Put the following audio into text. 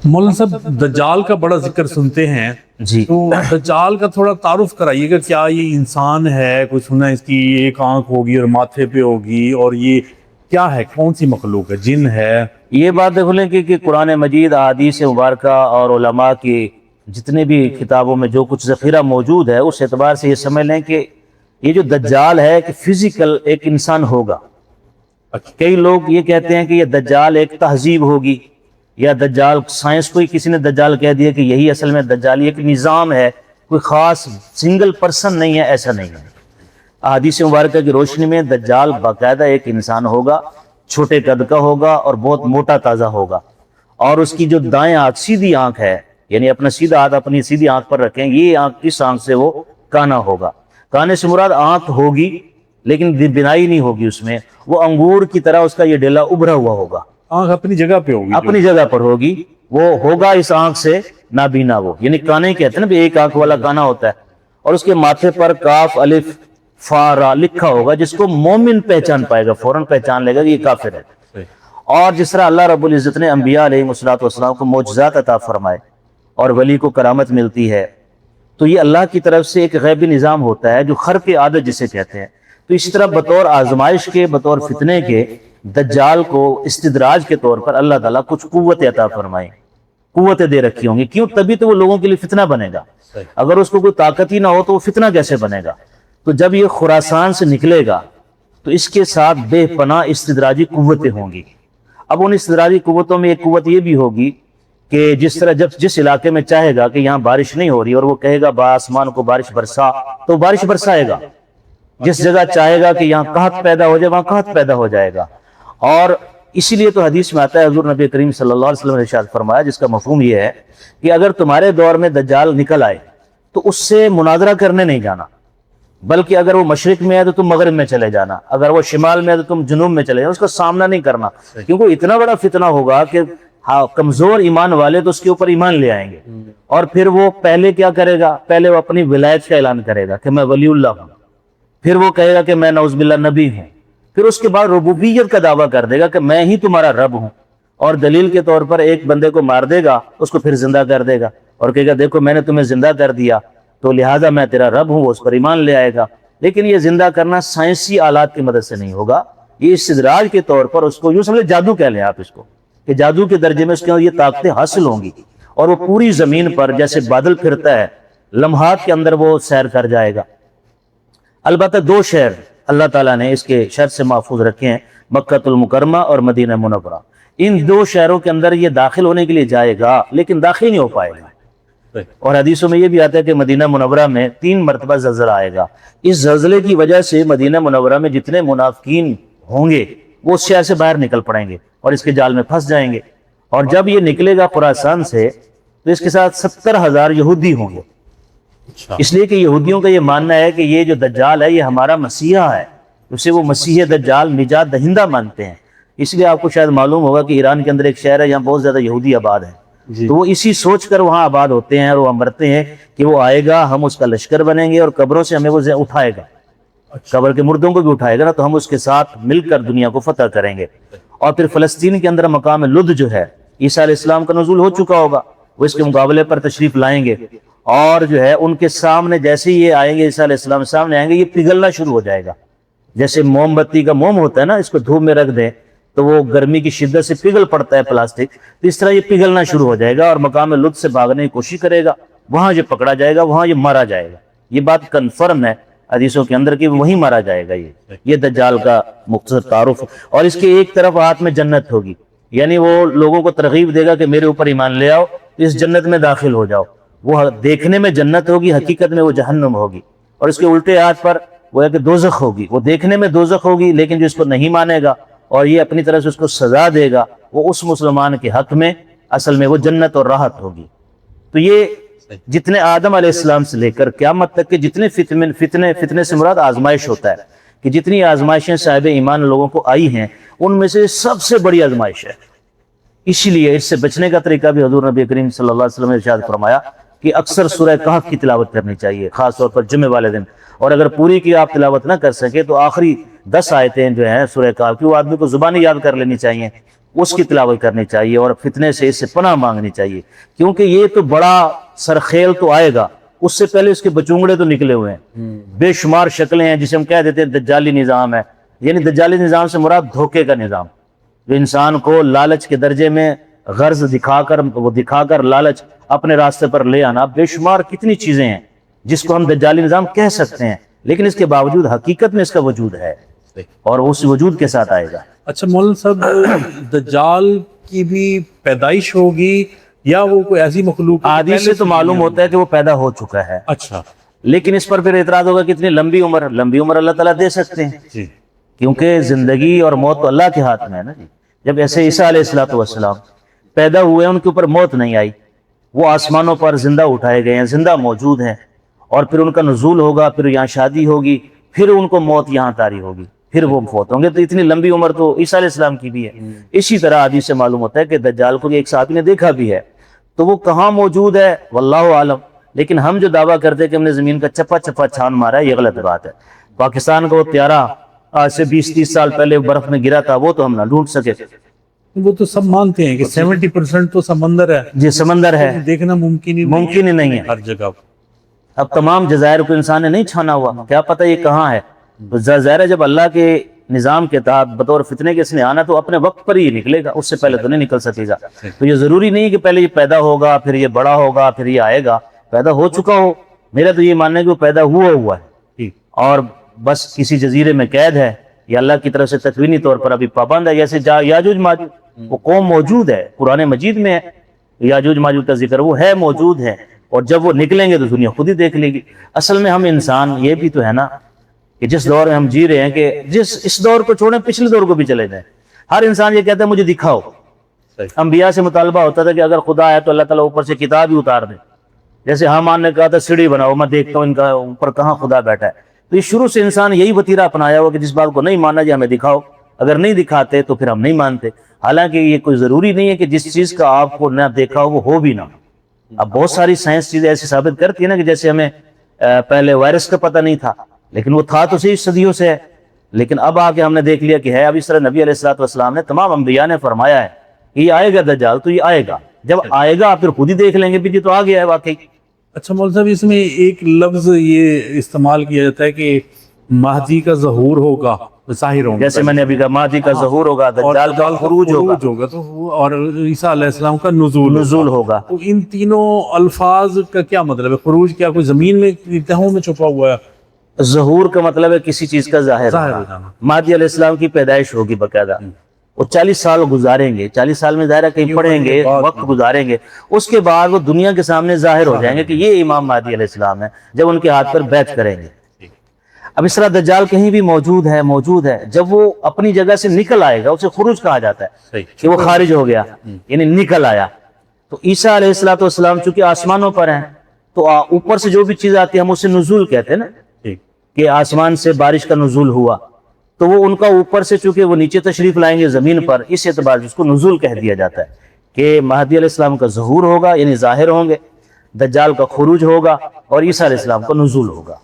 मौलाना साहब दज्जाल का बड़ा जिक्र सुनते हैं जी। तो दज्जाल का थोड़ा तारुफ कराइएगा। क्या ये इंसान है? कुछ सुना है इसकी एक आंख होगी और माथे पे होगी, और ये क्या है, कौन सी मखलूक है, जिन है? ये बात देख लें कि कुरान मजीद, अहादीस मुबारक और उलमा की जितने भी किताबों में जो कुछ ज़ख़ीरा मौजूद है, उस एतबार से ये समझ लें कि ये जो दज्जाल है कि फ़िज़िकल एक इंसान होगा। कई लोग ये कहते हैं कि ये दज्जाल एक तहजीब होगी, या दज्जाल साइंस को ही किसी ने दज्जाल कह दिया कि यही असल में दज्जाल एक निज़ाम है, कोई ख़ास सिंगल पर्सन नहीं है। ऐसा नहीं है। अहादीस मुबारक की रोशनी में दज्जाल बाकायदा एक इंसान होगा, छोटे कद का होगा और बहुत मोटा ताज़ा होगा, और उसकी जो दाएं आंख, सीधी आंख है, यानी अपना सीधा हाथ अपनी सीधी आंख पर रखें, ये आंख, इस आंख से वो काना होगा। काने से मुराद आंख होगी लेकिन बिनाई नहीं होगी उसमें, वो अंगूर की तरह उसका ये डेला उभरा हुआ होगा। आंख अपनी जगह पे होगी, अपनी जगह पर होगी, वो होगा इस आंख से नाबीना, वो यानी काने कहते हैं ना, एक आंख वाला काना होता है। और उसके माथे पर काफ अलिफ फारा लिखा होगा, जिसको मोमिन पहचान पाएगा, फौरन पहचान लेगा कि ये काफिर है। और जिस तरह अल्लाह रब्बुल इज्जत ने अंबिया अलैहिस्सलातु वस्सलाम को मौजज़ात अता फरमाए और वली को करामत मिलती है, तो ये अल्लाह की तरफ से एक गैबी निज़ाम होता है जो खर्क़ आदत जिसे कहते हैं। तो इसी तरह बतौर आजमाइश के, बतौर फितने के, दज्जाल को इस्तिदराज के तौर पर अल्लाह ताला कुछ कुव्वत अता फरमाए, कुव्वतें दे रखी होंगी। क्यों? तभी तो वो लोगों के लिए फितना बनेगा। अगर उसको कोई ताकत ही ना हो तो वो फितना कैसे बनेगा? तो जब ये खुरासान से निकलेगा तो इसके साथ बेपनाह इस्तिदराजी कुव्वतें होंगी। अब उन इस्तिदराजी कुव्वतों में एक कुव्वत ये भी होगी कि जिस तरह जब जिस इलाके में चाहेगा कि यहाँ बारिश नहीं हो रही और वो कहेगा आसमान को बारिश बरसा, तो बारिश बरसाएगा। जिस जगह चाहेगा कि यहाँ कहत पैदा हो जाए, वहाँ कहत पैदा हो जाएगा। और इसीलिए तो हदीस में आता है, हुज़ूर नबी करीम सल्लल्लाहु अलैहि वसल्लम ने इरशाद फरमाया, जिसका मफ़हूम ये है कि अगर तुम्हारे दौर में दज्जाल निकल आए तो उससे मुनाजरा करने नहीं जाना, बल्कि अगर वो मशरिक में है तो तुम मगरिब में चले जाना, अगर वो शिमाल में है तो तुम जुनूब में चले जाना। उसका सामना नहीं करना, क्योंकि इतना बड़ा फितना होगा कि हाँ, कमजोर ईमान वाले तो उसके ऊपर ईमान ले आएंगे। और फिर वो पहले क्या करेगा? पहले वो अपनी विलायत का ऐलान करेगा कि मैं वलीउल्लाह हूँ, फिर वो कहेगा कि मैं नऊज़ुबिल्लाह नबी हूँ, फिर उसके बाद रुबूबियत का दावा कर देगा कि मैं ही तुम्हारा रब हूँ, और दलील के तौर पर एक बंदे को मार देगा, उसको फिर जिंदा कर देगा और कहेगा देखो मैंने तुम्हें जिंदा कर दिया तो लिहाजा मैं तेरा रब हूँ, उस पर ईमान ले आएगा। लेकिन ये जिंदा करना साइंसी आलात की मदद से नहीं होगा, ये इस्तिदराज के तौर पर उसको यूँ समझे, जादू कह लें आप इसको, कि जादू के दर्जे में उसके ये ताकतें हासिल होंगी और वो पूरी जमीन पर जैसे बादल फिरता है, लम्हात के अंदर वो सैर कर जाएगा। अलबत्ता दो शहर अल्लाह ताला ने इसके शर से महफूज रखे हैं, मक्कातुल मुकर्रमा और मदीना मुनव्वरा। इन दो शहरों के अंदर ये दाखिल होने के लिए जाएगा लेकिन दाखिल नहीं हो पाएगा। और हदीसों में ये भी आता है कि मदीना मुनव्वरा में 3 मरतबा ज़लज़ला आएगा। इस ज़लज़ले की वजह से मदीना मुनव्वरा में जितने मुनाफिकीन होंगे वो उस शहर से बाहर निकल पड़ेंगे और इसके जाल में फंस जाएंगे। और जब ये निकलेगा खुरासान से तो इसके साथ 70,000 यहूदी होंगे। इसलिए कि यहूदियों का ये मानना है कि ये जो दज्जाल है ये हमारा मसीहा है, उसे वो मसीह दज्जाल निजात दहिंदा मानते हैं। इसलिए आपको शायद मालूम होगा कि ईरान के अंदर एक शहर है जहाँ बहुत ज़्यादा यहूदी आबाद है, तो वो इसी सोच कर वहाँ आबाद होते हैं और वो मरते हैं कि वो आएगा, हम उसका लश्कर बनेंगे और कब्रों से हमें वो उठाएगा, कब्र के मुर्दों को भी उठाएगा ना, तो हम उसके साथ मिलकर दुनिया को फतह करेंगे। और फिर फ़लस्तीन के अंदर मकाम लुद जो है, ईसा अलैहिस्सलाम का नुज़ूल हो चुका होगा, वो इसके मुकाबले पर तशरीफ़ लाएंगे और जो है उनके सामने जैसे ही ये आएंगे, ईसा अलैहिस्सलाम सामने आएंगे, ये पिघलना शुरू हो जाएगा। जैसे मोमबत्ती का मोम होता है ना, इसको धूप में रख दें तो वो गर्मी की शिद्दत से पिघल पड़ता है प्लास्टिक, तो इस तरह ये पिघलना शुरू हो जाएगा और मकाम लुद से भागने की कोशिश करेगा, वहाँ ये पकड़ा जाएगा, वहाँ ये मारा जाएगा। ये बात कन्फर्म है हदीसों के अंदर कि वहीं मारा जाएगा। ये दज्जाल का मुख्तसर तारुफ। और इसके एक तरफ हाथ में जन्नत होगी, यानी वो लोगों को तरगीब देगा कि मेरे ऊपर ईमान ले आओ, इस जन्नत में दाखिल हो जाओ। वो देखने में जन्नत होगी, हकीकत में वो जहन्नम होगी। और इसके उल्टे हाथ पर वो है कि दोज़ख होगी, वो देखने में दोज़ख होगी लेकिन जो इसको नहीं मानेगा और ये अपनी तरह से उसको सजा देगा, वो उस मुसलमान के हक में असल में वो जन्नत और राहत होगी। तो ये जितने आदम अलैहिस्सलाम से लेकर क़यामत तक के जितने फितने से मुराद आजमाइश होता है कि जितनी आजमाइशें साहिब ईमान लोगों को आई हैं, उनमें से सबसे बड़ी आजमाइश है। इसीलिए इससे बचने का तरीका भी हुज़ूर नबी करीम सल्लल्लाहु अलैहि वसल्लम ने इरशाद फरमाया कि अक्सर सूरह कहफ की तिलावत करनी चाहिए, खास तौर पर जुमे वाले दिन। और अगर पूरी की आप तिलावत ना कर सके तो आखिरी 10 आयतें जो हैं सूरह कहफ की, वो आदमी को ज़ुबानी याद कर लेनी चाहिए اس کی تلاوت کرنی چاہیے اور فتنے سے اس سے پناہ مانگنی چاہیے، کیونکہ یہ تو بڑا سرخیل تو آئے گا، اس سے پہلے اس کے بچونگڑے تو نکلے ہوئے ہیں، بے شمار شکلیں ہیں جسے ہم کہہ دیتے ہیں دجالی نظام ہے، یعنی دجالی نظام سے مراد دھوکے کا نظام، جو انسان کو لالچ کے درجے میں غرض دکھا کر لالچ اپنے راستے پر لے آنا، بے شمار کتنی چیزیں ہیں جس کو ہم دجالی نظام کہہ سکتے ہیں، لیکن اس کے باوجود حقیقت میں اس کا وجود ہے اور اس وجود کے ساتھ آئے گا۔ اچھا مولانا صاحب، دجال کی بھی پیدائش ہوگی یا وہ کوئی ایسی مخلوق ہے؟ حدیث سے تو معلوم ہوتا ہے کہ وہ پیدا ہو چکا ہے، اچھا، لیکن اس پر پھر اعتراض ہوگا کہ اتنی لمبی عمر اللہ تعالیٰ دے سکتے ہیں، جی کیونکہ زندگی اور موت تو اللہ کے ہاتھ میں ہے نا جی۔ جب ایسے عیسیٰ علیہ السلام پیدا ہوئے، ان کے اوپر موت نہیں آئی، وہ آسمانوں پر زندہ اٹھائے گئے ہیں، زندہ موجود ہیں، اور پھر ان کا نزول ہوگا، پھر یہاں شادی ہوگی، پھر ان کو موت یہاں طاری ہوگی، پھر وہ فوت ہوں گے، تو اتنی لمبی عمر تو عیسیٰ علیہ السلام کی بھی ہے۔ اسی طرح حدیث سے معلوم ہوتا ہے کہ دجال کو ایک صحابی نے دیکھا بھی ہے، تو وہ کہاں موجود ہے واللہ عالم، لیکن ہم جو دعویٰ کرتے ہیں کہ ہم نے زمین کا چپا چپا چھان مارا ہے، یہ غلط بات ہے۔ پاکستان کا وہ طیارہ آج سے 20-30 سال پہلے برف میں گرا تھا، وہ تو ہم نہ ڈھونڈ سکے، وہ تو سب مانتے ہیں کہ 70% تو سمندر ہے، یہ سمندر ہے، دیکھنا ممکن ہی نہیں ہے۔ ہر جگہ۔ اب تمام جزائر کو انسان نے نہیں چھانا ہوا، کیا پتہ یہ کہاں ہے؟ ظاہر ہے جب اللہ کے نظام کے تحت بطور فتنے کے اس نے آنا تو اپنے وقت پر ہی نکلے گا، اس سے پہلے تو نہیں نکل سکے گا۔ تو یہ ضروری نہیں ہے کہ پہلے یہ پیدا ہوگا، پھر یہ بڑا ہوگا، پھر یہ آئے گا، پیدا ہو چکا ہو۔ میرا تو یہ ماننا ہے کہ وہ پیدا ہوا ہے اور بس کسی جزیرے میں قید ہے، یہ اللہ کی طرف سے تکوینی طور پر ابھی پابند ہے، جیسے یاجوج ماجوج، وہ قوم موجود ہے، قرآن مجید میں ہے یاجوج ماجوج کا ذکر، وہ ہے، موجود ہے، اور جب وہ نکلیں گے تو دنیا خود ہی دیکھ لے گی۔ اصل میں ہم انسان یہ بھی تو ہے نا کہ جس دور میں ہم جی رہے ہیں، کہ اس دور کو چھوڑیں پچھلے دور کو بھی چلے جائیں، ہر انسان یہ کہتا ہے مجھے دکھاؤ۔ انبیاء سے مطالبہ ہوتا تھا کہ اگر خدا ہے تو اللہ تعالیٰ اوپر سے کتاب ہی اتار دے، جیسے حامان نے کہا تھا سیڑھی بناؤ، میں دیکھتا ہوں ان کا اوپر کہاں خدا بیٹھا ہے۔ تو یہ شروع سے انسان یہی وتیرہ اپنایا ہوا کہ جس بات کو نہیں ماننا جی ہمیں دکھاؤ، اگر نہیں دکھاتے تو پھر ہم نہیں مانتے۔ حالانکہ یہ کوئی ضروری نہیں ہے کہ جس چیز کا آپ کو نہ دیکھا ہو وہ ہو بھی نہ۔ اب بہت ساری سائنس چیزیں ایسی ثابت کرتی ہے نا کہ جیسے ہمیں پہلے وائرس کا پتہ نہیں تھا، لیکن وہ تھا تو صحیح صدیوں سے ہے، لیکن اب آ کے ہم نے دیکھ لیا کہ ہے۔ اب اس طرح نبی علیہ السلام نے، تمام انبیاء نے فرمایا ہے کہ یہ آئے گا دجال، تو یہ آئے گا، جب آئے گا پھر خود ہی دیکھ لیں گے بھی یہ تو آ گیا ہے واقعی۔ اچھا مولانا صاحب، اس میں ایک لفظ یہ استعمال کیا جاتا ہے کہ مہدی کا ظہور ہوگا، ظاہر ہوگا، جیسے میں نے ابھی کہا مہدی کا ظہور ہوگا، دجال کا خروج ہوگا تو اور عیسیٰ علیہ السلام کا نزول ہوگا۔ تو ان تینوں الفاظ کا کیا مطلب ہے؟ خروج کیا کوئی زمین میں تہوں میں چھپا ہوا ہے؟ ظہور کا مطلب ہے کسی چیز کا ظاہر ہو ہونا۔ جانا۔ مہدی علیہ السلام کی پیدائش ہوگی باقاعدہ، وہ 40 سال گزاریں گے، 40 سال میں ظاہر ہے کہیں پڑھیں گے، وقت گزاریں گے، اس کے بعد وہ دنیا کے سامنے ظاہر ہو جائیں گے کہ یہ امام مہدی علیہ السلام ہے، جب ان کے ہاتھ پر بیعت کریں گے۔ اب اس طرح دجال کہیں بھی موجود ہے، جب وہ اپنی جگہ سے نکل آئے گا، اسے خروج کہا جاتا ہے کہ وہ خارج ہو گیا، یعنی نکل آیا۔ تو عیسیٰ علیہ السلام چونکہ آسمانوں پر ہیں تو اوپر سے جو بھی چیز آتی ہے ہم اسے نزول کہتے ہیں نا، کہ آسمان سے بارش کا نزول ہوا، تو وہ ان کا اوپر سے چونکہ وہ نیچے تشریف لائیں گے زمین پر، اس اعتبار سے اس کو نزول کہہ دیا جاتا ہے کہ مہدی علیہ السلام کا ظہور ہوگا، یعنی ظاہر ہوں گے، دجال کا خروج ہوگا، اور عیسیٰ علیہ السلام کا نزول ہوگا۔